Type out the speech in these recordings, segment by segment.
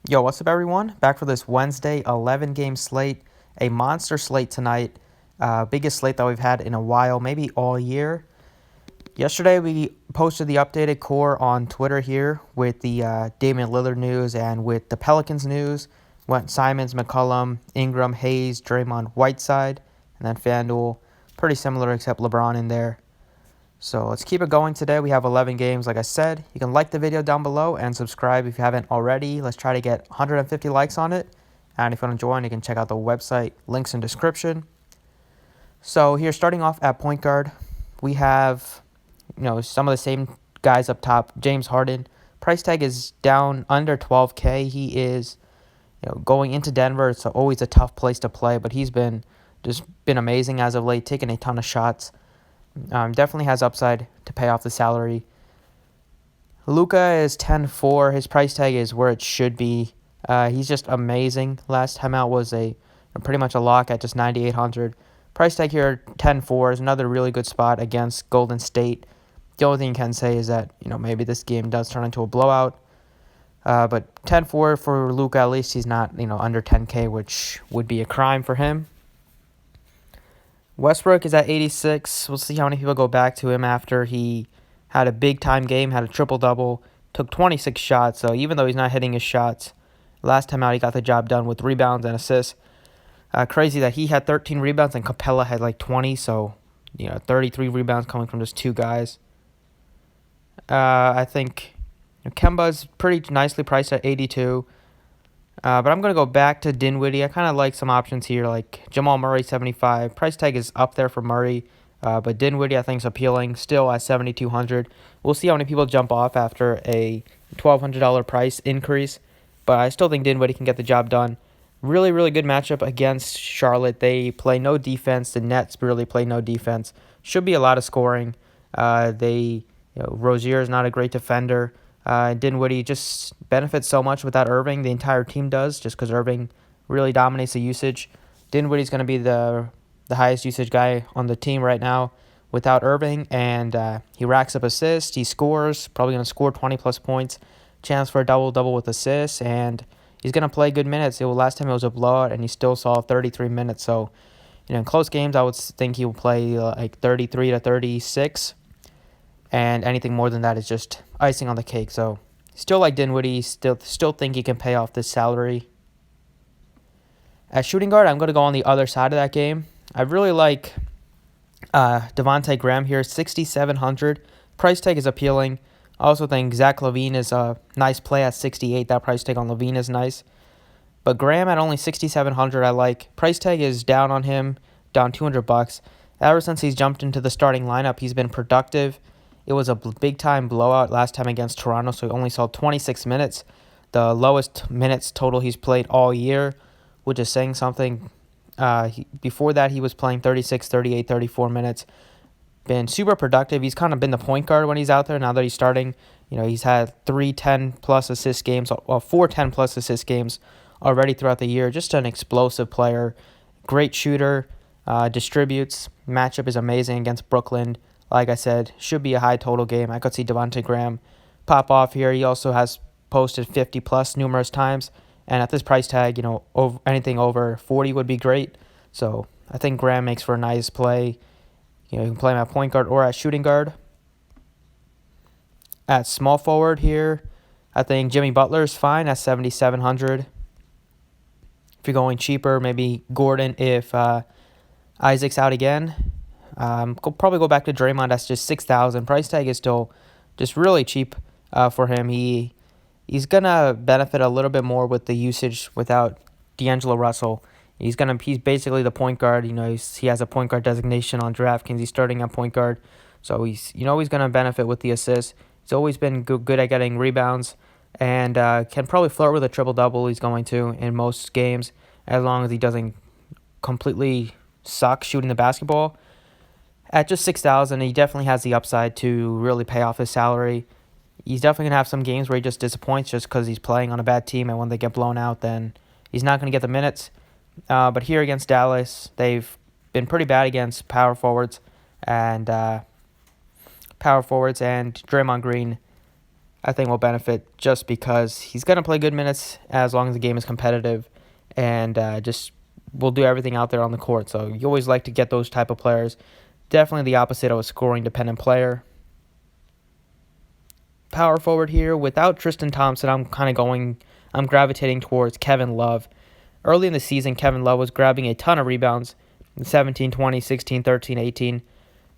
Yo, what's up, everyone? Back for this Wednesday 11-game slate. A monster slate tonight. Biggest slate that we've had in a while, maybe all year. Yesterday, we posted the updated core on Twitter here with the Damian Lillard news and with the Pelicans news. Went Simons, McCollum, Ingram, Hayes, Draymond, Whiteside, and then Fanduel. Pretty similar except LeBron in there. So let's keep it going today. We have 11 games, like I said. You can like the video down below and subscribe if you haven't already. Let's try to get 150 likes on it. And if you want to join, you can check out the website. Links in description. So here, starting off at point guard, we have some of the same guys up top. James Harden. Price tag is down under 12K. He is going into Denver. It's always a tough place to play, but he's been amazing as of late, taking a ton of shots. Definitely has upside to pay off the salary. Luka is 10-4. His price tag is where it should be. He's just amazing. Last time out was pretty much a lock at just 9,800. Price tag here 10-4 is another really good spot against Golden State. The only thing you can say is that maybe this game does turn into a blowout. But 10-4 for Luka, at least he's not under 10K, which would be a crime for him. Westbrook is at 86. We'll see how many people go back to him after he had a big-time game, had a triple-double, took 26 shots. So even though he's not hitting his shots, last time out he got the job done with rebounds and assists. Crazy that he had 13 rebounds and Capella had like 20. So, 33 rebounds coming from just two guys. I think Kemba's pretty nicely priced at 82. But I'm going to go back to Dinwiddie. I kind of like some options here, like Jamal Murray, 75. Price tag is up there for Murray, but Dinwiddie I think is appealing, still at 7,200. We'll see how many people jump off after a $1,200 price increase, but I still think Dinwiddie can get the job done. Really, really good matchup against Charlotte. They play no defense. The Nets really play no defense. Should be a lot of scoring. Rozier is not a great defender. Dinwiddie just benefits so much without Irving. The entire team does, just because Irving really dominates the usage. Dinwiddie's going to be the highest usage guy on the team right now without Irving, and he racks up assists. He scores, probably going to score 20-plus points. Chance for a double-double with assists, and he's going to play good minutes. Last time it was a blowout, and he still saw 33 minutes. So, in close games, I would think he will play like 33 to 36. And anything more than that is just icing on the cake. So, still like Dinwiddie. Still think he can pay off this salary. At shooting guard, I'm going to go on the other side of that game. I really like Devontae Graham here, 6,700. Price tag is appealing. I also think Zach LaVine is a nice play at 68. That price tag on LaVine is nice. But Graham at only 6,700, I like. Price tag is down on him, down $200. Ever since he's jumped into the starting lineup, he's been productive. It was a big-time blowout last time against Toronto, so he only saw 26 minutes, the lowest minutes total he's played all year, which is saying something. Before that, he was playing 36, 38, 34 minutes. Been super productive. He's kind of been the point guard when he's out there. Now that he's starting, he's had 4 10-plus assist games already throughout the year. Just an explosive player, great shooter, distributes. Matchup is amazing against Brooklyn. Like I said, should be a high total game. I could see Devontae Graham pop off here. He also has posted 50-plus numerous times. And at this price tag, anything over 40 would be great. So I think Graham makes for a nice play. You can play him at point guard or at shooting guard. At small forward here, I think Jimmy Butler is fine at 7,700. If you're going cheaper, maybe Gordon if Isaac's out again. Probably go back to Draymond. That's just 6,000. Price tag is still just really cheap for him. He's gonna benefit a little bit more with the usage without D'Angelo Russell. He's basically the point guard. He has a point guard designation on Draftkings. He's starting at point guard, so he's gonna benefit with the assists. He's always been good at getting rebounds, and can probably flirt with a triple double. He's going to in most games, as long as he doesn't completely suck shooting the basketball. At just 6,000, he definitely has the upside to really pay off his salary. He's definitely going to have some games where he just disappoints just because he's playing on a bad team, and when they get blown out, then he's not going to get the minutes. But here against Dallas, they've been pretty bad against power forwards, and Draymond Green I think will benefit just because he's going to play good minutes as long as the game is competitive and just will do everything out there on the court. So you always like to get those type of players. Definitely the opposite of a scoring-dependent player. Power forward here, without Tristan Thompson, I'm gravitating towards Kevin Love. Early in the season, Kevin Love was grabbing a ton of rebounds, 17, 20, 16, 13, 18.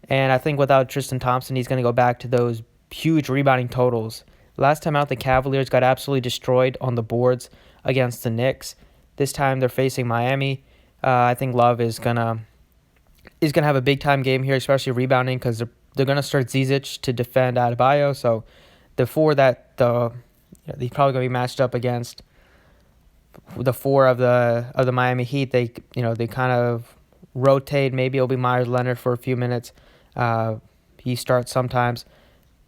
And I think without Tristan Thompson, he's going to go back to those huge rebounding totals. Last time out, the Cavaliers got absolutely destroyed on the boards against the Knicks. This time they're facing Miami. I think Love is gonna have a big time game here, especially rebounding, because they're gonna start Zizic to defend Adebayo. So the four that he's probably gonna be matched up against, the four of the Miami Heat, they kind of rotate. Maybe it'll be Myers Leonard for a few minutes. He starts sometimes,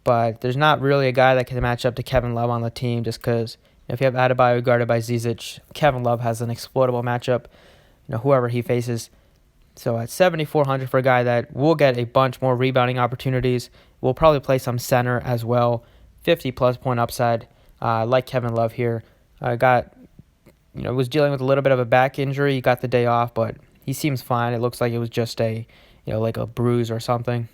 but there's not really a guy that can match up to Kevin Love on the team, just because if you have Adebayo guarded by Zizic, Kevin Love has an exploitable matchup, whoever he faces. So at 7,400 for a guy that will get a bunch more rebounding opportunities, we'll probably play some center as well. 50-plus point upside, like Kevin Love here. Was dealing with a little bit of a back injury. He got the day off, but he seems fine. It looks like it was just like a bruise or something.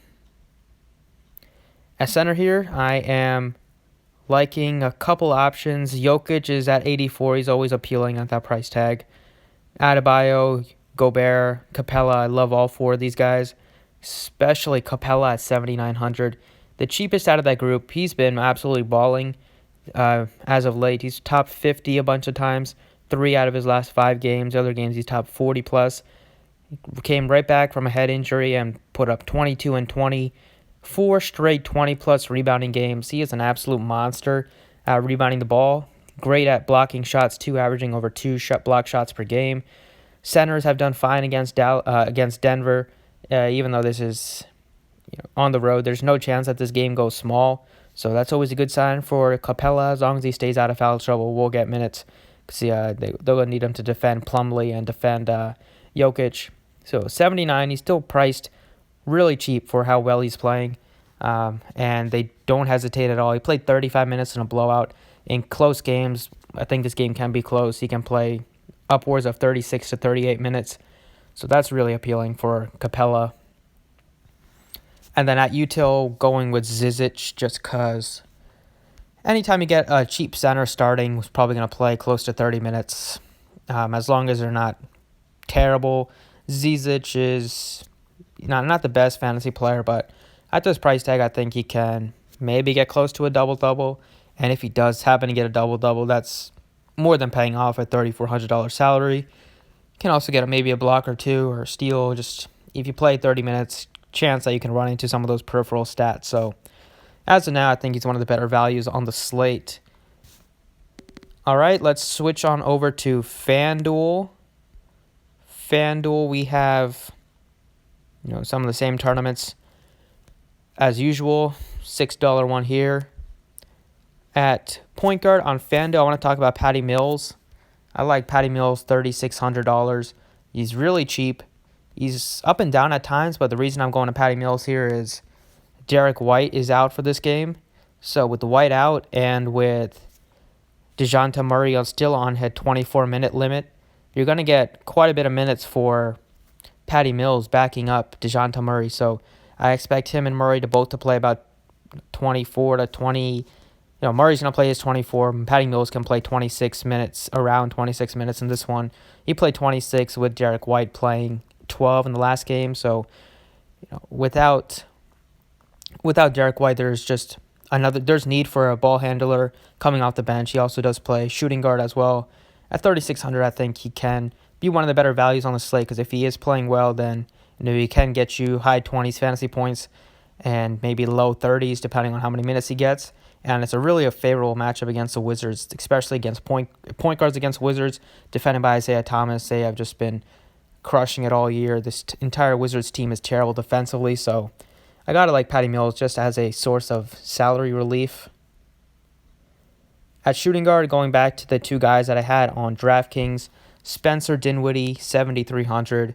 At center here, I am liking a couple options. Jokic is at 84. He's always appealing at that price tag. Adebayo, Gobert, Capella. I love all four of these guys, especially Capella at 7,900. The cheapest out of that group. He's been absolutely balling as of late. He's top 50 a bunch of times. 3 out of his last 5 games. Other games he's top 40 plus. Came right back from a head injury and put up 22 and 20. 4 straight 20-plus rebounding games. He is an absolute monster at rebounding the ball. Great at blocking shots, too, averaging over 2 block shots per game. Centers have done fine against Denver, even though this is on the road. There's no chance that this game goes small, so that's always a good sign for Capella. As long as he stays out of foul trouble, we'll get minutes. They're going to need him to defend Plumlee and defend Jokic. So 79, he's still priced really cheap for how well he's playing, and they don't hesitate at all. He played 35 minutes in a blowout. In close games, I think this game can be close. He can play upwards of 36 to 38 minutes, so that's really appealing for Capella. And then at util, going with Zizic, just because anytime you get a cheap center starting, who's probably going to play close to 30 minutes, as long as they're not terrible. Zizic is not the best fantasy player, but at this price tag, I think he can maybe get close to a double-double. And if he does happen to get a double-double, that's more than paying off a $3,400 salary. Can also get maybe a block or 2 or a steal. Just if you play 30 minutes, chance that you can run into some of those peripheral stats. So as of now, I think he's one of the better values on the slate. All right, let's switch on over to Fanduel. Fanduel, we have some of the same tournaments as usual. $6 one here. At point guard on Fanduel, I want to talk about Patty Mills. I like Patty Mills, $3,600. He's really cheap. He's up and down at times, but the reason I'm going to Patty Mills here is Derek White is out for this game. So with the White out and with DeJounte Murray still on his 24-minute limit, you're going to get quite a bit of minutes for Patty Mills backing up DeJounte Murray. So I expect him and Murray to play about 24 to 20. Murray's going to play his 24. Patty Mills can play 26 minutes, around 26 minutes in this one. He played 26 with Derek White playing 12 in the last game. So, without Derek White, there's need for a ball handler coming off the bench. He also does play shooting guard as well. At 3,600, I think he can be one of the better values on the slate, because if he is playing well, then he can get you high 20s fantasy points and maybe low 30s depending on how many minutes he gets. And it's a favorable matchup against the Wizards, especially against point guards against Wizards, defended by Isaiah Thomas. They have just been crushing it all year. This entire Wizards team is terrible defensively, so I got to like Patty Mills just as a source of salary relief. At shooting guard, going back to the 2 guys that I had on Draftkings, Spencer Dinwiddie, 7,300.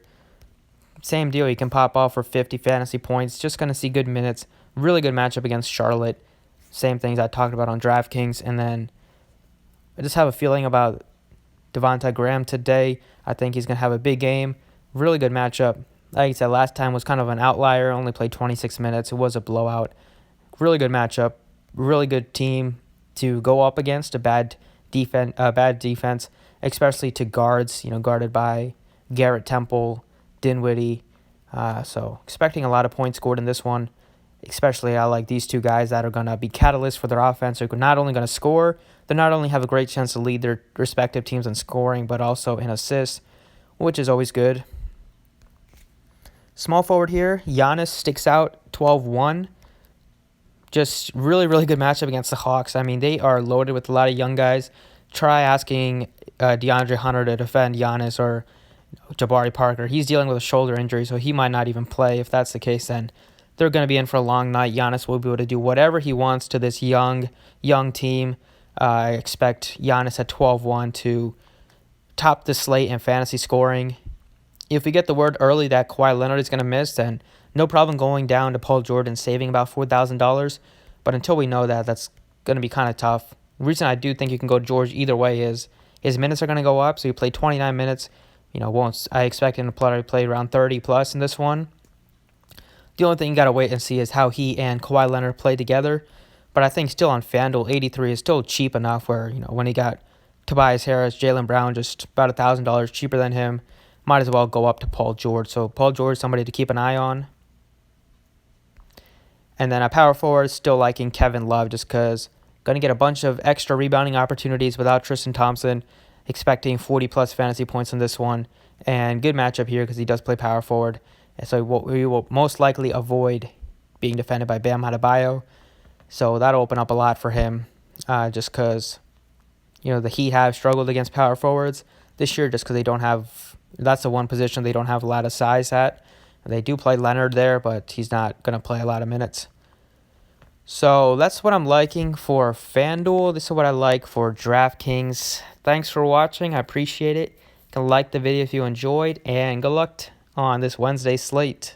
Same deal. You can pop off for 50 fantasy points. Just going to see good minutes. Really good matchup against Charlotte. Same things I talked about on Draftkings. And then I just have a feeling about Devontae Graham today. I think he's going to have a big game. Really good matchup. Like I said, last time was kind of an outlier. Only played 26 minutes. It was a blowout. Really good matchup. Really good team to go up against. A bad defense, especially to guards. Guarded by Garrett Temple, Dinwiddie. So expecting a lot of points scored in this one. Especially I like these two guys that are going to be catalysts for their offense. They're not only going to score, they not only have a great chance to lead their respective teams in scoring, but also in assists, which is always good. Small forward here, Giannis sticks out 12-1. Just really, really good matchup against the Hawks. I mean, they are loaded with a lot of young guys. Try asking DeAndre Hunter to defend Giannis or Jabari Parker. He's dealing with a shoulder injury, so he might not even play. If that's the case, then they're going to be in for a long night. Giannis will be able to do whatever he wants to this young team. I expect Giannis at 12-1 to top the slate in fantasy scoring. If we get the word early that Kawhi Leonard is going to miss, then no problem going down to Paul George and saving about $4,000. But until we know that, that's going to be kind of tough. The reason I do think you can go George either way is his minutes are going to go up. So he played 29 minutes. I expect him to play around 30 plus in this one. The only thing you got to wait and see is how he and Kawhi Leonard play together. But I think still on FanDuel, 83 is still cheap enough where, when he got Tobias Harris, Jaylen Brown, just about $1,000 cheaper than him, might as well go up to Paul George. So Paul George is somebody to keep an eye on. And then at power forward, still liking Kevin Love just because going to get a bunch of extra rebounding opportunities without Tristan Thompson. Expecting 40-plus fantasy points in this one. And good matchup here because he does play power forward. And so we will most likely avoid being defended by Bam Adebayo. So that'll open up a lot for him just because, the Heat have struggled against power forwards this year just because they don't have – that's the one position they don't have a lot of size at. They do play Leonard there, but he's not going to play a lot of minutes. So that's what I'm liking for FanDuel. This is what I like for DraftKings. Thanks for watching. I appreciate it. You can like the video if you enjoyed, and good luck on this Wednesday slate.